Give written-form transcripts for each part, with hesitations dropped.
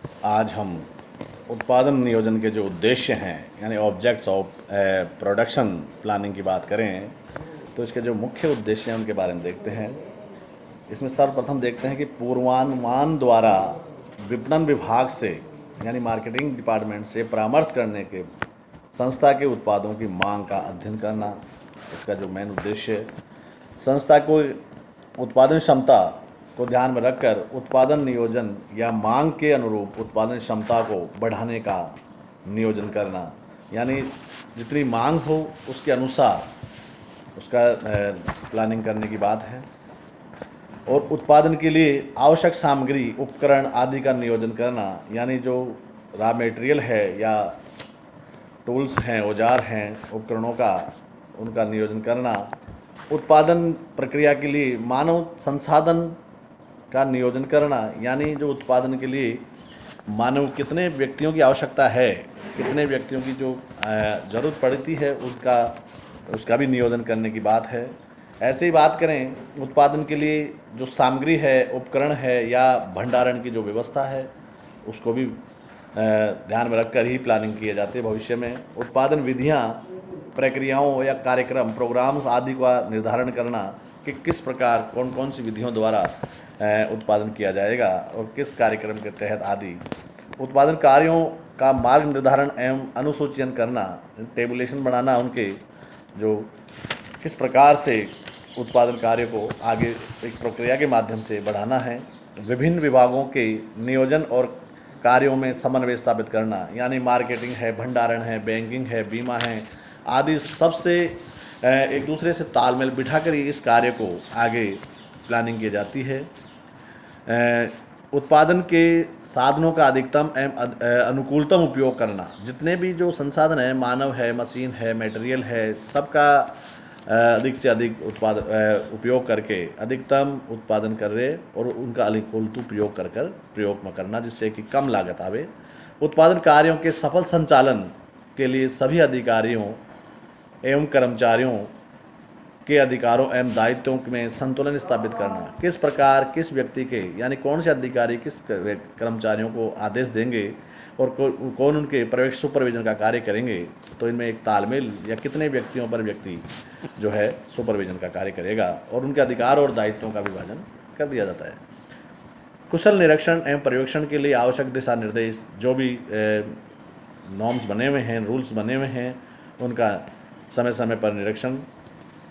आज हम उत्पादन नियोजन के जो उद्देश्य हैं यानी ऑब्जेक्ट्स ऑफ प्रोडक्शन प्लानिंग की बात करें तो इसके जो मुख्य उद्देश्य हैं उनके बारे में देखते हैं। इसमें सर्वप्रथम देखते हैं कि पूर्वानुमान द्वारा विपणन विभाग से यानी मार्केटिंग डिपार्टमेंट से परामर्श करने के संस्था के उत्पादों की मांग का अध्ययन करना। इसका जो मेन उद्देश्य है, संस्था को उत्पादन क्षमता को ध्यान में रखकर उत्पादन नियोजन या मांग के अनुरूप उत्पादन क्षमता को बढ़ाने का नियोजन करना, यानी जितनी मांग हो उसके अनुसार उसका प्लानिंग करने की बात है। और उत्पादन के लिए आवश्यक सामग्री, उपकरण आदि का नियोजन करना, यानी जो रॉ मटेरियल है या टूल्स हैं, औजार हैं, उपकरणों का उनका नियोजन करना। उत्पादन प्रक्रिया के लिए मानव संसाधन का नियोजन करना, यानी जो उत्पादन के लिए मानव कितने व्यक्तियों की आवश्यकता है, कितने व्यक्तियों की जो ज़रूरत पड़ती है उसका भी नियोजन करने की बात है। ऐसे ही बात करें उत्पादन के लिए जो सामग्री है, उपकरण है या भंडारण की जो व्यवस्था है उसको भी ध्यान में रखकर ही प्लानिंग किए जाते हैं। भविष्य में उत्पादन विधियां, प्रक्रियाओं या कार्यक्रम, प्रोग्राम्स आदि का निर्धारण करना कि किस प्रकार कौन कौन सी विधियों द्वारा उत्पादन किया जाएगा और किस कार्यक्रम के तहत आदि। उत्पादन कार्यों का मार्ग निर्धारण एवं अनुसूचीकरण करना, टेबुलेशन बनाना, उनके जो किस प्रकार से उत्पादन कार्य को आगे एक प्रक्रिया के माध्यम से बढ़ाना है। विभिन्न विभागों के नियोजन और कार्यों में समन्वय स्थापित करना, यानी मार्केटिंग है, भंडारण है, बैंकिंग है, बीमा है आदि सबसे एक दूसरे से तालमेल बिठाकर ही इस कार्य को आगे प्लानिंग की जाती है। उत्पादन के साधनों का अधिकतम एवं अनुकूलतम उपयोग करना, जितने भी जो संसाधन है, मानव है, मशीन है, मटेरियल है, सबका अधिक से अधिक उपयोग करके अधिकतम उत्पादन कर रहे और उनका अनुकूलित उपयोग कर प्रयोग में करना, जिससे कि कम लागत आवे। उत्पादन कार्यों के सफल संचालन के लिए सभी अधिकारियों एवं कर्मचारियों के अधिकारों एवं दायित्वों में संतुलन स्थापित करना, किस प्रकार किस व्यक्ति के यानी कौन से अधिकारी किस कर्मचारियों को आदेश देंगे और कौन उनके सुपरविजन का कार्य करेंगे, तो इनमें एक तालमेल या कितने व्यक्तियों पर व्यक्ति जो है सुपरविजन का कार्य करेगा और उनके अधिकार और दायित्वों का विभाजन कर दिया जाता है। कुशल निरीक्षण एवं पर्यवेक्षण के लिए आवश्यक दिशा निर्देश, जो भी नॉर्म्स बने हुए हैं, रूल्स बने हुए हैं, उनका समय समय पर निरीक्षण।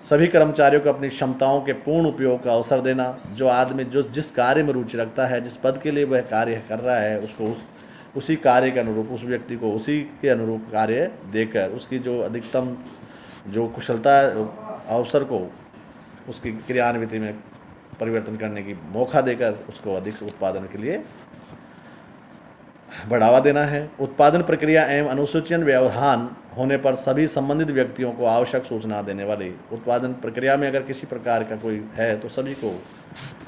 सभी कर्मचारियों को अपनी क्षमताओं के पूर्ण उपयोग का अवसर देना, जो आदमी जो जिस कार्य में रुचि रखता है, जिस पद के लिए वह कार्य कर रहा है, उसको उसी कार्य के अनुरूप, उस व्यक्ति को उसी के अनुरूप कार्य देकर उसकी जो अधिकतम जो कुशलता अवसर को उसकी क्रियान्विति में परिवर्तन करने की मौका देकर उसको अधिक उत्पादन के लिए बढ़ावा देना है। उत्पादन प्रक्रिया एवं अनुसूचन व्यवधान होने पर सभी संबंधित व्यक्तियों को आवश्यक सूचना देने वाली, उत्पादन प्रक्रिया में अगर किसी प्रकार का कोई है तो सभी को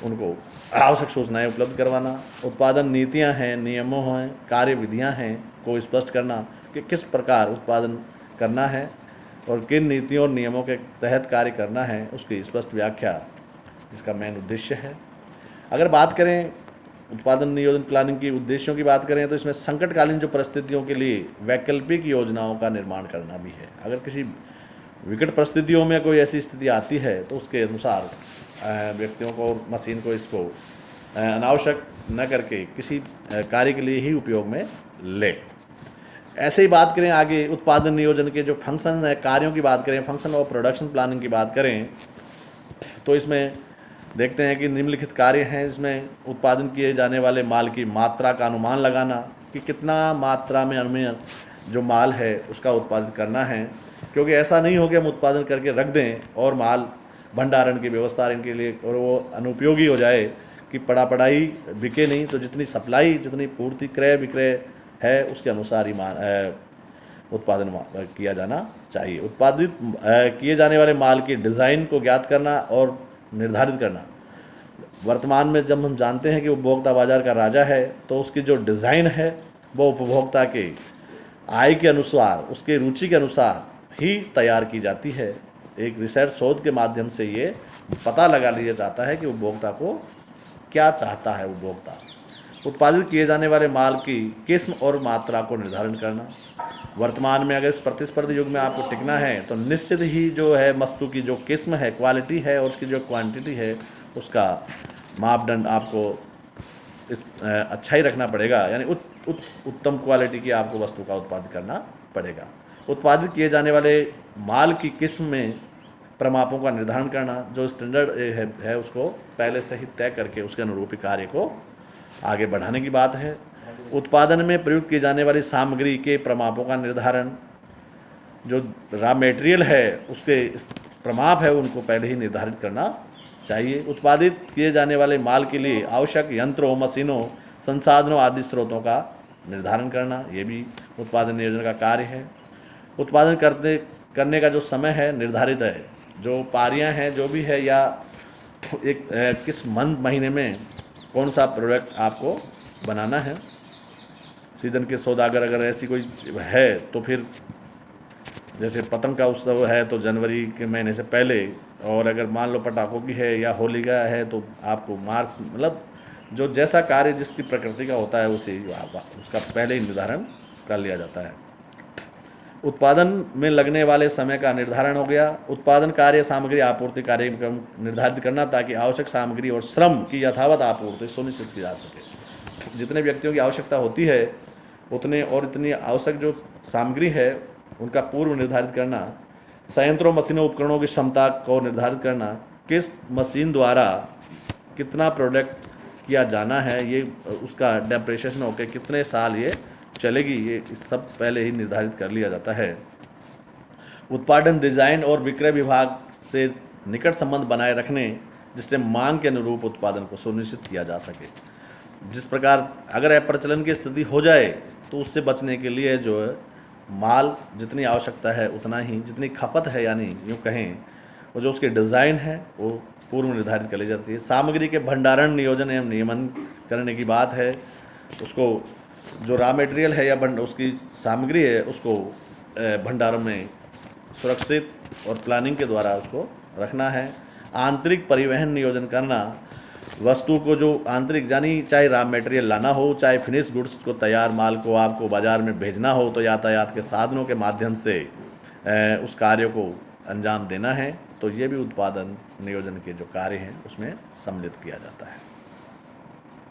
उनको आवश्यक सूचनाएं उपलब्ध करवाना। उत्पादन नीतियां हैं, नियमों हैं, कार्य विधियां हैं को स्पष्ट करना कि किस प्रकार उत्पादन करना है और किन नीतियों और नियमों के तहत कार्य करना है, उसकी स्पष्ट व्याख्या इसका मेन उद्देश्य है। अगर बात करें उत्पादन नियोजन प्लानिंग की उद्देश्यों की बात करें तो इसमें संकटकालीन जो परिस्थितियों के लिए वैकल्पिक योजनाओं का निर्माण करना भी है। अगर किसी विकट परिस्थितियों में कोई ऐसी स्थिति आती है तो उसके अनुसार व्यक्तियों को और मशीन को इसको अनावश्यक न करके किसी कार्य के लिए ही उपयोग में ले। ऐसे ही बात करें आगे उत्पादन नियोजन के जो फंक्शन है, कार्यों की बात करें, फंक्शन और प्रोडक्शन प्लानिंग की बात करें तो इसमें देखते हैं कि निम्नलिखित कार्य हैं। इसमें उत्पादन किए जाने वाले माल की मात्रा का अनुमान लगाना कि कितना मात्रा में हमें जो माल है उसका उत्पादित करना है, क्योंकि ऐसा नहीं हो कि हम उत्पादन करके रख दें और माल भंडारण की व्यवस्था इनके लिए और वो अनुपयोगी हो जाए कि पड़ा ही बिके नहीं। तो जितनी सप्लाई, जितनी पूर्ति, क्रय विक्रय है उसके अनुसार ही उत्पादन किया जाना चाहिए। उत्पादित किए जाने वाले माल की डिज़ाइन को ज्ञात करना और निर्धारित करना। वर्तमान में जब हम जानते हैं कि उपभोक्ता बाजार का राजा है तो उसकी जो डिज़ाइन है वो उपभोक्ता के आय के अनुसार, उसके रुचि के अनुसार ही तैयार की जाती है। एक रिसर्च शोध के माध्यम से ये पता लगा लिया जाता है कि उपभोक्ता को क्या चाहता है उपभोक्ता। उत्पादित किए जाने वाले माल की किस्म और मात्रा को निर्धारण करना। वर्तमान में अगर इस प्रतिस्पर्धी युग में आपको टिकना है तो निश्चित ही जो है वस्तु की जो किस्म है, क्वालिटी है, और उसकी जो क्वांटिटी है, उसका मापदंड आपको इस अच्छा ही रखना पड़ेगा, यानी उत्तम क्वालिटी की आपको वस्तु का उत्पादन करना पड़ेगा। उत्पादित किए जाने वाले माल की किस्म में प्रमापों का निर्धारण करना, जो स्टैंडर्ड है उसको पहले से ही तय करके उसके अनुरूपी कार्य को आगे बढ़ाने की बात है। उत्पादन में प्रयुक्त की जाने वाली सामग्री के प्रमापों का निर्धारण, जो रॉ मटेरियल है उसके प्रमाप है उनको पहले ही निर्धारित करना चाहिए। उत्पादित किए जाने वाले माल के लिए आवश्यक यंत्रों, मशीनों, संसाधनों आदि स्रोतों का निर्धारण करना, ये भी उत्पादन नियोजन का कार्य है। उत्पादन करने का जो समय है निर्धारित है, जो पारियां हैं जो भी है, या एक किस महीने में कौन सा प्रोडक्ट आपको बनाना है। सीजन के सौदागर अगर ऐसी कोई है तो फिर जैसे पतंग का उत्सव है तो जनवरी के महीने से पहले, और अगर मान लो पटाखों की है या होली का है तो आपको मार्च, मतलब जो जैसा कार्य जिसकी प्रकृति का होता है उसे उसका पहले ही निर्धारण कर लिया जाता है। उत्पादन में लगने वाले समय का निर्धारण हो गया। उत्पादन कार्य सामग्री आपूर्ति कार्यक्रम निर्धारित करना ताकि आवश्यक सामग्री और श्रम की यथावत आपूर्ति सुनिश्चित की जा सके। जितने व्यक्तियों की आवश्यकता होती है उतने और इतनी आवश्यक जो सामग्री है उनका पूर्व निर्धारित करना। संयंत्रों, मशीनों, उपकरणों की क्षमता को निर्धारित करना, किस मशीन द्वारा कितना प्रोडक्ट किया जाना है, ये उसका डेप्रिसिएशन होकर कितने साल ये चलेगी, ये सब पहले ही निर्धारित कर लिया जाता है। उत्पादन, डिजाइन और विक्रय विभाग से निकट संबंध बनाए रखने, जिससे मांग के अनुरूप उत्पादन को सुनिश्चित किया जा सके। जिस प्रकार अगर अप्रचलन की स्थिति हो जाए तो उससे बचने के लिए जो है माल जितनी आवश्यकता है उतना ही, जितनी खपत है यानी यूँ कहें, और जो उसके डिज़ाइन है वो पूर्व निर्धारित कर ली जाती है। सामग्री के भंडारण, नियोजन एवं नियमन करने की बात है। उसको जो रॉ मटेरियल है या उसकी सामग्री है उसको भंडारण में सुरक्षित और प्लानिंग के द्वारा उसको रखना है। आंतरिक परिवहन नियोजन करना, वस्तु को जो आंतरिक यानी चाहे रॉ मटेरियल लाना हो, चाहे फिनिश गुड्स को, तैयार माल को आपको बाज़ार में भेजना हो तो यातायात के साधनों के माध्यम से उस कार्य को अंजाम देना है। तो ये भी उत्पादन नियोजन के जो कार्य हैं उसमें सम्मिलित किया जाता है।